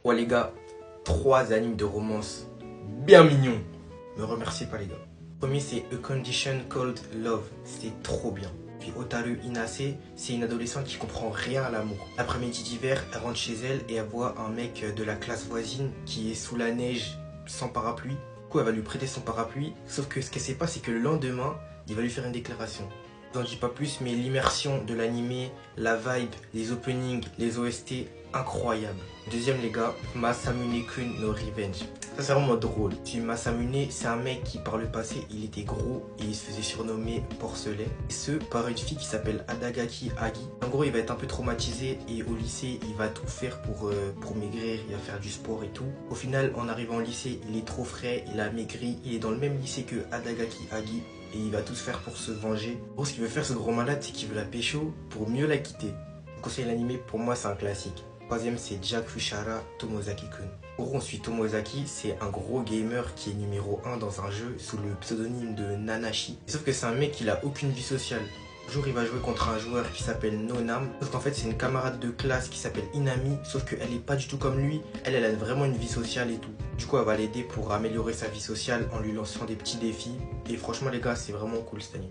Ouais les gars, 3 animes de romance bien mignons. Me remerciez pas les gars. Le premier c'est A Condition Called Love, c'était trop bien. Puis Otaru Inase, c'est une adolescente qui comprend rien à l'amour. L'après-midi d'hiver, elle rentre chez elle et elle voit un mec de la classe voisine qui est sous la neige sans parapluie. Du coup elle va lui prêter son parapluie, sauf que ce qu'elle sait pas c'est que le lendemain, il va lui faire une déclaration. Je n'en dis pas plus, mais l'immersion de l'animé, la vibe, les openings, les OST, incroyable. Deuxième les gars, Masamune-kun no Revenge. Ça c'est vraiment drôle. Masamune, c'est un mec qui par le passé, il était gros et il se faisait surnommer porcelet. Et ce, par une fille qui s'appelle Adagaki Agi. En gros, il va être un peu traumatisé et au lycée, il va tout faire pour maigrir, il va faire du sport et tout. Au final, en arrivant au lycée, il est trop frais, il a maigri, il est dans le même lycée que Adagaki Agi. Et il va tout faire pour se venger. En gros, ce qu'il veut faire, ce gros malade, c'est qu'il veut la pécho pour mieux la quitter. Je conseille l'animé, pour moi, c'est un classique. Troisième, c'est Jakushara Tomozaki-kun. En gros, on suit Tomozaki, c'est un gros gamer qui est numéro 1 dans un jeu sous le pseudonyme de Nanashi. Sauf que c'est un mec qui a aucune vie sociale. Un jour, il va jouer contre un joueur qui s'appelle Nonam. Sauf qu'en fait, c'est une camarade de classe qui s'appelle Inami. Sauf qu'elle est pas du tout comme lui. Elle a vraiment une vie sociale et tout. Du coup, elle va l'aider pour améliorer sa vie sociale en lui lançant des petits défis. Et franchement, les gars, c'est vraiment cool cette anime.